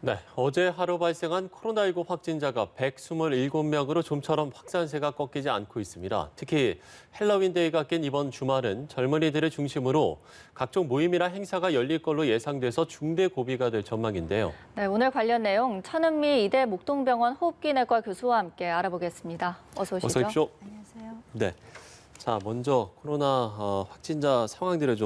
네, 어제 하루 발생한 코로나19 확진자가 127명으로 좀처럼 확산세가 꺾이지 않고 있습니다. 특히 헬로윈데이가 낀 이번 주말은 젊은이들을 중심으로 각종 모임이나 행사가 열릴 걸로 예상돼서 중대 고비가 될 전망인데요. 네, 오늘 관련 내용 천은미 이대 목동병원 호흡기내과 교수와 함께 알아보겠습니다. 어서 오시죠. 어서 오십시오. 안녕하세요. 네, 자 먼저 코로나 확진자 상황들을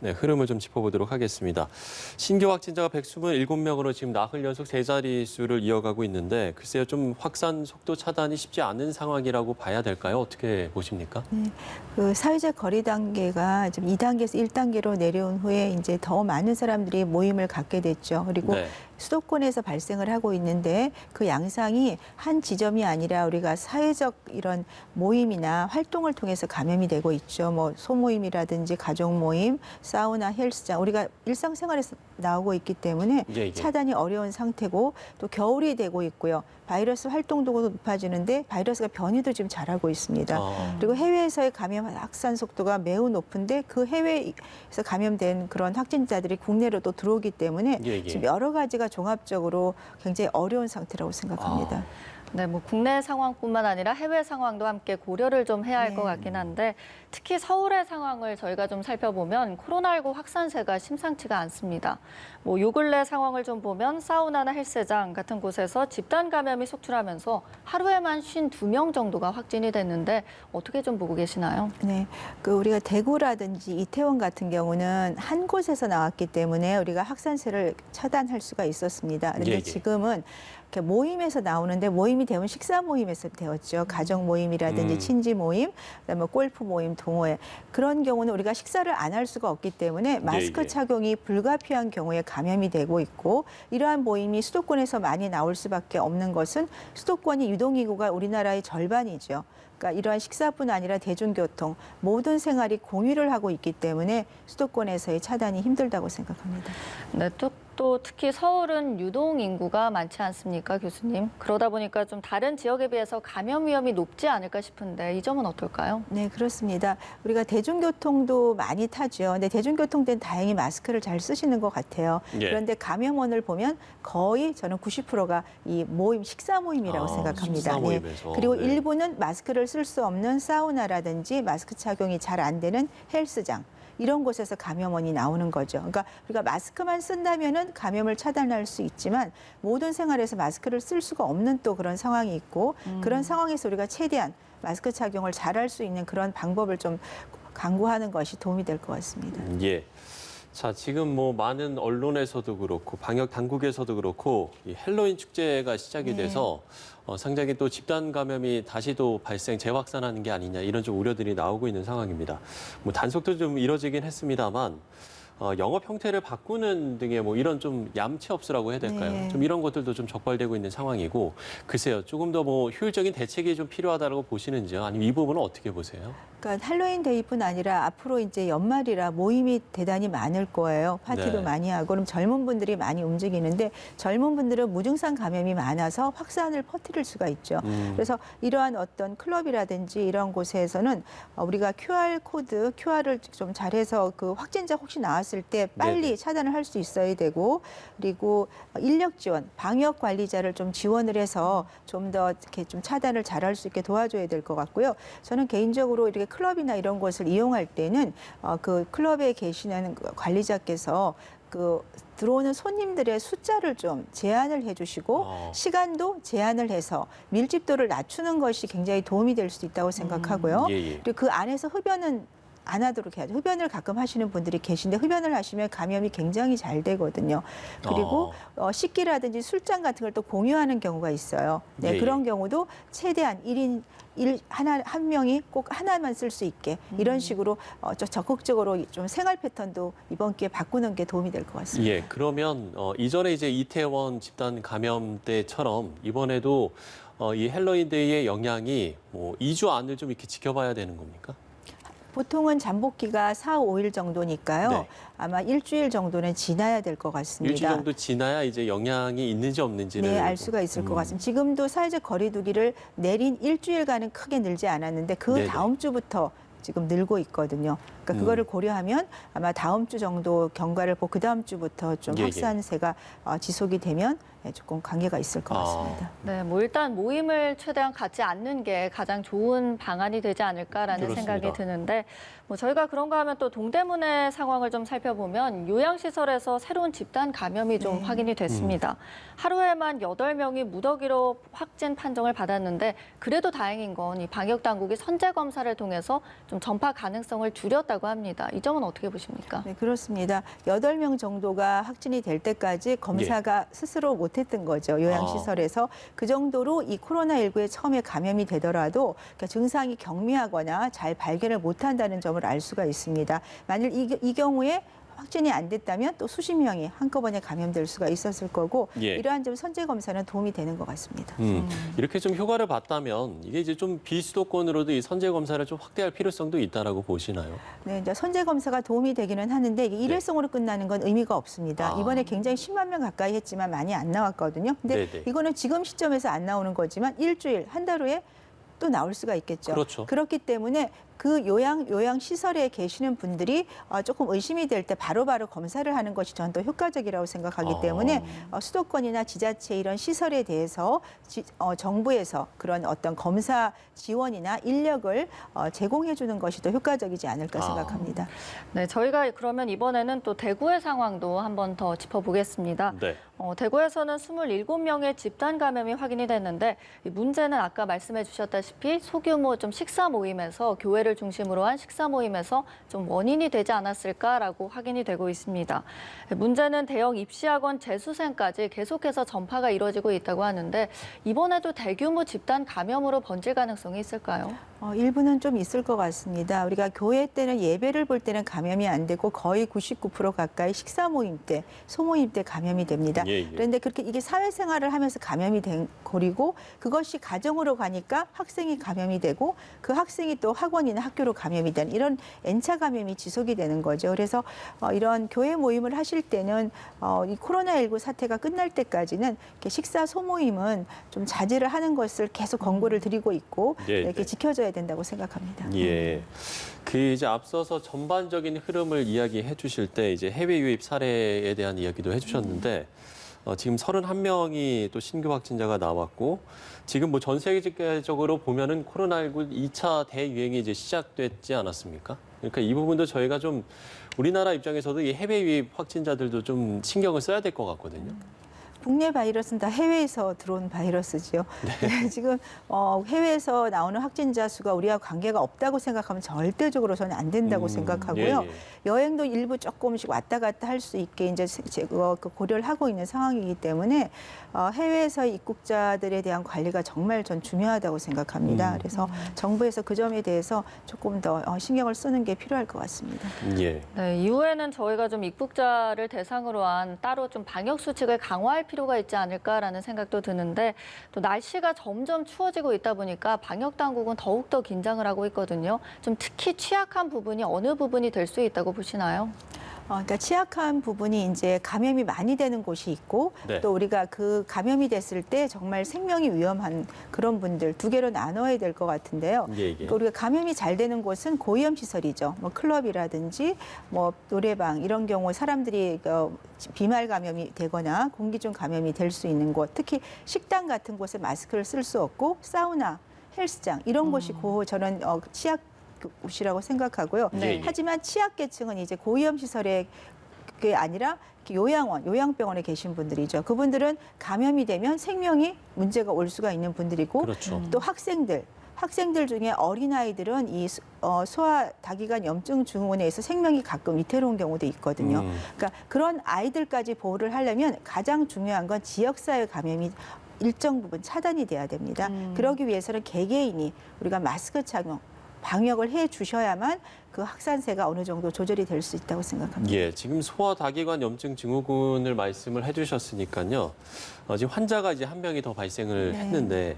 흐름을 좀 짚어보도록 하겠습니다. 신규 확진자가 127명으로 지금 나흘 연속 세 자릿수를 이어가고 있는데 글쎄요, 좀 확산 속도 차단이 쉽지 않은 상황이라고 봐야 될까요? 어떻게 보십니까? 네, 그 사회적 거리 단계가 좀 2단계에서 1단계로 내려온 후에 이제 더 많은 사람들이 모임을 갖게 됐죠. 그리고 네. 수도권에서 발생을 하고 있는데 그 양상이 한 지점이 아니라 우리가 사회적 이런 모임이나 활동을 통해서 감염이 되고 있죠. 뭐 소모임이라든지 가족 모임, 사우나, 헬스장 우리가 일상생활에서 나오고 있기 때문에 예. 차단이 어려운 상태고 또 겨울이 되고 있고요. 바이러스 활동도가 높아지는데 바이러스가 변이도 지금 잘하고 있습니다. 그리고 해외에서의 감염 확산 속도가 매우 높은데 그 해외에서 감염된 그런 확진자들이 국내로 또 들어오기 때문에 예. 지금 여러 가지가 종합적으로 굉장히 어려운 상태라고 생각합니다. 네, 뭐 국내 상황뿐만 아니라 해외 상황도 함께 고려를 좀 해야 할 것 같긴 한데 특히 서울의 상황을 저희가 좀 살펴보면 코로나19 확산세가 심상치가 않습니다. 뭐 요 근래 상황을 좀 보면 사우나나 헬스장 같은 곳에서 집단 감염이 속출하면서 하루에만 52명 정도가 확진이 됐는데 어떻게 좀 보고 계시나요? 네, 그 우리가 대구라든지 이태원 같은 경우는 한 곳에서 나왔기 때문에 우리가 확산세를 차단할 수가 있었습니다. 그런데 예. 지금은 이렇게 모임에서 나오는데 모임이 되면 식사 모임에서 되었죠. 가족 모임이라든지 친지 모임, 그다음에 골프 모임, 동호회 그런 경우는 우리가 식사를 안 할 수가 없기 때문에 마스크 착용이 불가피한 경우에 감염이 되고 있고 이러한 모임이 수도권에서 많이 나올 수밖에 없는 것은 수도권이 유동인구가 우리나라의 절반이죠. 그러니까 이러한 식사뿐 아니라 대중교통 모든 생활이 공유를 하고 있기 때문에 수도권에서의 차단이 힘들다고 생각합니다. 네, 또 특히 서울은 유동 인구가 많지 않습니까, 교수님? 그러다 보니까 좀 다른 지역에 비해서 감염 위험이 높지 않을까 싶은데 이 점은 어떨까요? 네, 그렇습니다. 우리가 대중교통도 많이 타죠. 근데 대중교통 때는 다행히 마스크를 잘 쓰시는 것 같아요. 예. 그런데 감염원을 보면 거의 저는 90%가 이 모임, 식사 모임이라고 생각합니다. 식사 모임에서. 그리고 네. 일부는 마스크를 쓸 수 없는 사우나라든지 마스크 착용이 잘 안 되는 헬스장. 이런 곳에서 감염원이 나오는 거죠. 그러니까 우리가 마스크만 쓴다면은 감염을 차단할 수 있지만 모든 생활에서 마스크를 쓸 수가 없는 또 그런 상황이 있고 그런 상황에서 우리가 최대한 마스크 착용을 잘할 수 있는 그런 방법을 좀 강구하는 것이 도움이 될 것 같습니다. 예. 자, 지금 뭐 많은 언론에서도 그렇고 방역 당국에서도 그렇고 이 헬로윈 축제가 시작이 돼서 상당히 또 집단 감염이 다시 또 재확산하는 게 아니냐 이런 좀 우려들이 나오고 있는 상황입니다. 뭐 단속도 좀 이뤄지긴 했습니다만 영업 형태를 바꾸는 등의 뭐 이런 좀 얌체업소라고 해야 될까요? 네. 좀 이런 것들도 좀 적발되고 있는 상황이고 글쎄요, 조금 더 뭐 효율적인 대책이 좀 필요하다고 보시는지요? 아니면 이 부분은 어떻게 보세요? 그러니까 할로윈 데이뿐 아니라 앞으로 이제 연말이라 모임이 대단히 많을 거예요. 파티도 네. 많이 하고 그럼 젊은 분들이 많이 움직이는데 젊은 분들은 무증상 감염이 많아서 확산을 퍼뜨릴 수가 있죠. 그래서 이러한 어떤 클럽이라든지 이런 곳에서는 우리가 QR 코드, QR을 좀 잘해서 그 확진자 혹시 나왔을 때 빨리 네네. 차단을 할 수 있어야 되고 그리고 인력 지원, 방역 관리자를 좀 지원을 해서 좀 더 이렇게 좀 차단을 잘할 수 있게 도와줘야 될 것 같고요. 저는 개인적으로 이렇게 클럽이나 이런 곳을 이용할 때는 그 클럽에 계시는 그 관리자께서 그 들어오는 손님들의 숫자를 좀 제한을 해주시고 시간도 제한을 해서 밀집도를 낮추는 것이 굉장히 도움이 될 수 있다고 생각하고요. 예. 그리고 그 안에서 흡연은 안 하도록 해야죠. 흡연을 가끔 하시는 분들이 계신데 흡연을 하시면 감염이 굉장히 잘 되거든요. 그리고 식기라든지 술잔 같은 걸 또 공유하는 경우가 있어요. 네, 예. 그런 경우도 최대한 한 명이 꼭 하나만 쓸 수 있게 이런 식으로 적극적으로 좀 생활 패턴도 이번 기회에 바꾸는 게 도움이 될 것 같습니다. 예, 그러면 이전에 이제 이태원 집단 감염 때처럼 이번에도 이 헬로윈데이의 영향이 뭐 2주 안을 좀 이렇게 지켜봐야 되는 겁니까? 보통은 잠복기가 4, 5일 정도니까요. 네. 아마 일주일 정도는 지나야 될 것 같습니다. 일주일 정도 지나야 이제 영향이 있는지 없는지를 네, 알 수가 있을 것 같습니다. 지금도 사회적 거리두기를 내린 일주일간은 크게 늘지 않았는데 그 네네. 다음 주부터 지금 늘고 있거든요. 그러니까 그거를 고려하면 아마 다음 주 정도 경과를 보고 그 다음 주부터 좀 예, 예. 확산세가 지속이 되면 조금 관계가 있을 것 같습니다. 네, 뭐 일단 모임을 최대한 갖지 않는 게 가장 좋은 방안이 되지 않을까라는 그렇습니다. 생각이 드는데 뭐 저희가 그런가 하면 또 동대문의 상황을 좀 살펴보면 요양시설에서 새로운 집단 감염이 좀 네. 확인이 됐습니다. 하루에만 8명이 무더기로 확진 판정을 받았는데 그래도 다행인 건 이 방역 당국이 선제 검사를 통해서 좀 전파 가능성을 줄였다고 합니다. 이 점은 어떻게 보십니까? 네, 그렇습니다. 8명 정도가 확진이 될 때까지 검사가 스스로 못했던 거죠. 요양시설에서. 그 정도로 이 코로나19에 처음에 감염이 되더라도 그러니까 증상이 경미하거나 잘 발견을 못한다는 점을 알 수가 있습니다. 만일 이 경우에 확진이 안 됐다면 또 수십 명이 한꺼번에 감염될 수가 있었을 거고 예. 이러한 점 선제 검사는 도움이 되는 것 같습니다. 이렇게 좀 효과를 봤다면 이게 이제 좀 비수도권으로도 이 선제 검사를 좀 확대할 필요성도 있다라고 보시나요? 네, 이제 선제 검사가 도움이 되기는 하는데 이게 일회성으로 끝나는 건 의미가 없습니다. 아. 이번에 굉장히 10만 명 가까이 했지만 많이 안 나왔거든요. 근데 네네. 이거는 지금 시점에서 안 나오는 거지만 일주일, 한 달 후에 또 나올 수가 있겠죠. 그렇죠. 그렇기 때문에 그 요양 시설에 계시는 분들이 조금 의심이 될 때 바로바로 검사를 하는 것이 저는 더 효과적이라고 생각하기 때문에 수도권이나 지자체 이런 시설에 대해서 정부에서 그런 어떤 검사 지원이나 인력을 제공해 주는 것이 더 효과적이지 않을까 생각합니다. 네, 저희가 그러면 이번에는 또 대구의 상황도 한번 더 짚어보겠습니다. 네. 대구에서는 27명의 집단 감염이 확인이 됐는데 이 문제는 아까 말씀해 주셨다시피 소규모 좀 식사 모임에서 교회를 중심으로 한 식사 모임에서 좀 원인이 되지 않았을까라고 확인이 되고 있습니다. 문제는 대형 입시학원 재수생까지 계속해서 전파가 이루어지고 있다고 하는데 이번에도 대규모 집단 감염으로 번질 가능성이 있을까요? 일부는 좀 있을 것 같습니다. 우리가 교회 때는 예배를 볼 때는 감염이 안 되고 거의 99% 가까이 식사 모임 때, 소모임 때 감염이 됩니다. 예, 예. 그런데 그렇게 이게 사회생활을 하면서 감염이 된 고리고 그것이 가정으로 가니까 학생이 감염이 되고 그 학생이 또 학원이나 학교로 감염이 된 이런 N차 감염이 지속이 되는 거죠. 그래서 이런 교회 모임을 하실 때는 이 코로나19 사태가 끝날 때까지는 이렇게 식사 소모임은 좀 자제를 하는 것을 계속 권고를 드리고 있고 예, 이렇게 네. 지켜줘야 된다고 생각합니다. 예. 그 이제 앞서서 전반적인 흐름을 이야기해 주실 때 이제 해외 유입 사례에 대한 이야기도 해 주셨는데 지금 31명이 또 신규 확진자가 나왔고 지금 뭐 전 세계적으로 보면은 코로나19 2차 대유행이 이제 시작됐지 않았습니까? 그러니까 이 부분도 저희가 좀 우리나라 입장에서도 이 해외 유입 확진자들도 좀 신경을 써야 될 것 같거든요. 국내 바이러스는 다 해외에서 들어온 바이러스죠. 네, 지금 해외에서 나오는 확진자 수가 우리와 관계가 없다고 생각하면 절대적으로 저는 안 된다고 생각하고요. 예, 예. 여행도 일부 조금씩 왔다 갔다 할 수 있게 이제 고려를 하고 있는 상황이기 때문에 해외에서 입국자들에 대한 관리가 정말 전 중요하다고 생각합니다. 그래서 정부에서 그 점에 대해서 조금 더 신경을 쓰는 게 필요할 것 같습니다. 예. 네, 이후에는 저희가 좀 입국자를 대상으로 한 따로 좀 방역 수칙을 강화할 필요가 있지 않을까라는 생각도 드는데 또 날씨가 점점 추워지고 있다 보니까 방역 당국은 더욱더 긴장을 하고 있거든요. 좀 특히 취약한 부분이 어느 부분이 될 수 있다고 보시나요? 그러니까 취약한 부분이 이제 감염이 많이 되는 곳이 있고 네. 또 우리가 그 감염이 됐을 때 정말 생명이 위험한 그런 분들 두 개로 나눠야 될 것 같은데요. 예, 예. 그러니까 우리가 감염이 잘 되는 곳은 고위험 시설이죠. 뭐 클럽이라든지 뭐 노래방 이런 경우 사람들이 비말 감염이 되거나 공기 중 감염이 될 수 있는 곳, 특히 식당 같은 곳에 마스크를 쓸 수 없고 사우나, 헬스장 이런 곳이 저는 취약 곳이라고 생각하고요. 네. 하지만 취약계층은 이제 고위험 시설에 그게 아니라 요양원, 요양병원에 계신 분들이죠. 그분들은 감염이 되면 생명이 문제가 올 수가 있는 분들이고 그렇죠. 또 학생들 중에 어린아이들은 이 소아 다기관 염증 증후군에 의해서 생명이 가끔 위태로운 경우도 있거든요. 그러니까 그런 아이들까지 보호를 하려면 가장 중요한 건 지역사회 감염이 일정 부분 차단이 돼야 됩니다. 그러기 위해서는 개개인이 우리가 마스크 착용, 방역을 해 주셔야만 그 확산세가 어느 정도 조절이 될 수 있다고 생각합니다. 예, 지금 소아 다기관 염증 증후군을 말씀을 해주셨으니까요. 지금 환자가 이제 한 명이 더 발생을 했는데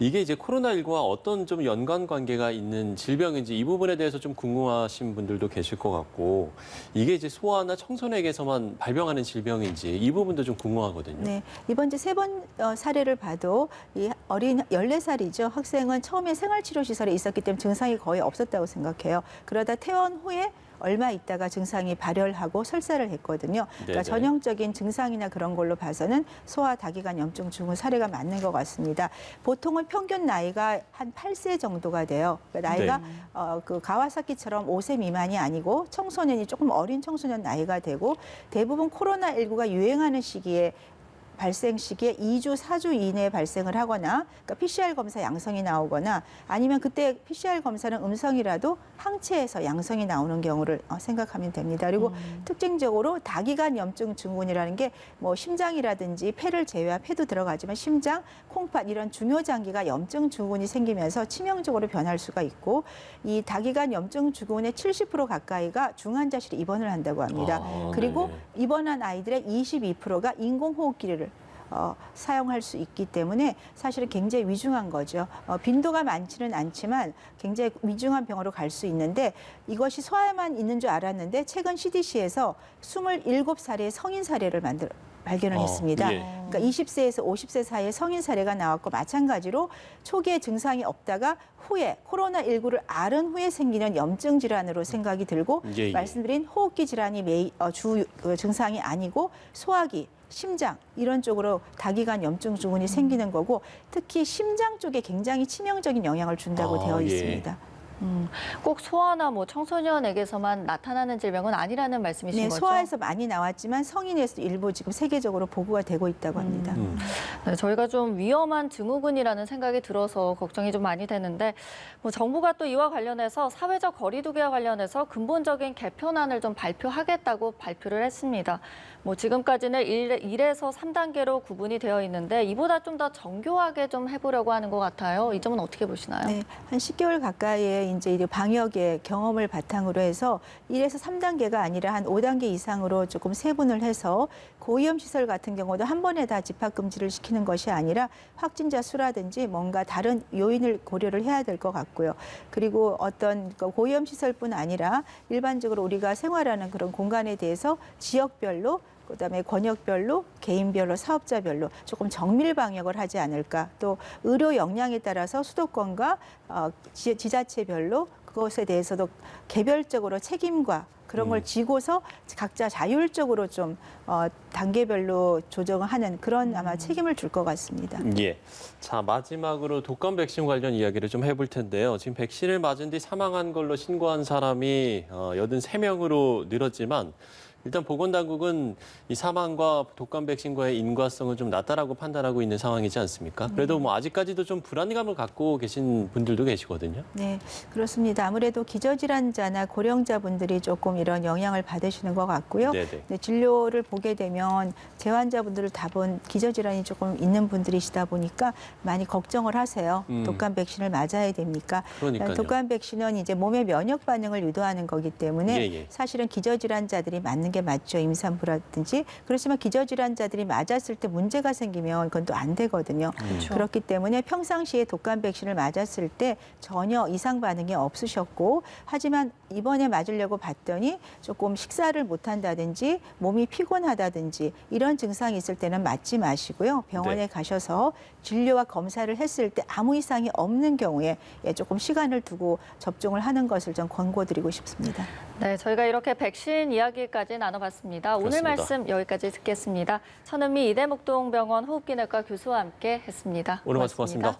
이게 이제 코로나19와 어떤 좀 연관 관계가 있는 질병인지 이 부분에 대해서 좀 궁금하신 분들도 계실 것 같고 이게 이제 소아나 청소년에게서만 발병하는 질병인지 이 부분도 좀 궁금하거든요. 네, 이번 이제 3번 사례를 봐도 이 어린 14살이죠. 학생은 처음에 생활치료시설에 있었기 때문에 증상이 거의 없었다고 생각해요. 그러다 퇴원 후에 얼마 있다가 증상이 발열하고 설사를 했거든요. 그러니까 네네. 전형적인 증상이나 그런 걸로 봐서는 소아 다기관 염증 증후 사례가 맞는 것 같습니다. 보통은 평균 나이가 한 8세 정도가 돼요. 그러니까 나이가 네. 그 가와사키처럼 5세 미만이 아니고 청소년이 조금 어린 청소년 나이가 되고 대부분 코로나19가 유행하는 시기에 발생 시기에 2주, 4주 이내에 발생을 하거나 그러니까 PCR 검사 양성이 나오거나 아니면 그때 PCR 검사는 음성이라도 항체에서 양성이 나오는 경우를 생각하면 됩니다. 그리고 특징적으로 다기관 염증 증후군이라는 게 뭐 심장이라든지 폐를 제외한 폐도 들어가지만 심장, 콩팥 이런 중요 장기가 염증 증후군이 생기면서 치명적으로 변할 수가 있고 이 다기관 염증 증후군의 70% 가까이가 중환자실에 입원을 한다고 합니다. 아, 그리고 네. 입원한 아이들의 22%가 인공호흡기를 사용할 수 있기 때문에 사실은 굉장히 위중한 거죠. 빈도가 많지는 않지만 굉장히 위중한 병으로 갈 수 있는데 이것이 소아에만 있는 줄 알았는데 최근 CDC에서 27살의 성인 사례를 발견을 했습니다. 예. 그러니까 20세에서 50세 사이의 성인 사례가 나왔고 마찬가지로 초기에 증상이 없다가 후에 코로나19를 앓은 후에 생기는 염증 질환으로 생각이 들고 예. 말씀드린 호흡기 질환이 주 증상이 아니고 소화기, 심장 이런 쪽으로 다기관 염증 증후군이 생기는 거고 특히 심장 쪽에 굉장히 치명적인 영향을 준다고 되어 예. 있습니다. 꼭 소아나 뭐 청소년에게서만 나타나는 질병은 아니라는 말씀이신 네, 거죠? 소아에서 많이 나왔지만 성인에서도 일부 지금 세계적으로 보고가 되고 있다고 합니다. 네, 저희가 좀 위험한 증후군이라는 생각이 들어서 걱정이 좀 많이 되는데 뭐 정부가 또 이와 관련해서 사회적 거리두기와 관련해서 근본적인 개편안을 좀 발표하겠다고 발표를 했습니다. 뭐 지금까지는 1에서 3단계로 구분이 되어 있는데 이보다 좀 더 정교하게 좀 해보려고 하는 것 같아요. 이 점은 어떻게 보시나요? 네, 한 10개월 가까이의 이제 방역의 경험을 바탕으로 해서 1에서 3단계가 아니라 한 5단계 이상으로 조금 세분을 해서 고위험 시설 같은 경우도 한 번에 다 집합 금지를 시키는 것이 아니라 확진자 수라든지 뭔가 다른 요인을 고려를 해야 될 것 같고요. 그리고 어떤 고위험 시설뿐 아니라 일반적으로 우리가 생활하는 그런 공간에 대해서 지역별로 그다음에 권역별로, 개인별로, 사업자별로 조금 정밀 방역을 하지 않을까. 또 의료 역량에 따라서 수도권과 지자체별로 그것에 대해서도 개별적으로 책임과 그런 걸 지고서 각자 자율적으로 좀 단계별로 조정하는 그런 아마 책임을 줄 것 같습니다. 예. 자, 마지막으로 독감 백신 관련 이야기를 좀 해볼 텐데요. 지금 백신을 맞은 뒤 사망한 걸로 신고한 사람이 83명으로 늘었지만 일단 보건당국은 이 사망과 독감 백신과의 인과성을 좀 낮다라고 판단하고 있는 상황이지 않습니까? 그래도 뭐 아직까지도 좀 불안감을 갖고 계신 분들도 계시거든요. 네, 그렇습니다. 아무래도 기저질환자나 고령자분들이 조금 이런 영향을 받으시는 것 같고요. 네네. 네, 진료를 보게 되면 재환자분들을 답은 기저질환이 조금 있는 분들이시다 보니까 많이 걱정을 하세요. 독감 백신을 맞아야 됩니까? 그러니까요. 독감 백신은 이제 몸의 면역 반응을 유도하는 거기 때문에 예. 사실은 기저질환자들이 맞는 게 맞죠. 임산부라든지. 그렇지만 기저질환자들이 맞았을 때 문제가 생기면 그건 또 안 되거든요. 그렇죠. 그렇기 때문에 평상시에 독감 백신을 맞았을 때 전혀 이상 반응이 없으셨고 하지만 이번에 맞으려고 봤더니 조금 식사를 못한다든지 몸이 피곤하다든지 이런 증상이 있을 때는 맞지 마시고요. 병원에 네. 가셔서 진료와 검사를 했을 때 아무 이상이 없는 경우에 조금 시간을 두고 접종을 하는 것을 좀 권고드리고 싶습니다. 네, 저희가 이렇게 백신 이야기까지 나눠봤습니다. 오늘 그렇습니다. 말씀 여기까지 듣겠습니다. 천은미 이대목동병원 호흡기내과 교수와 함께 했습니다. 오늘 말씀 고맙습니다.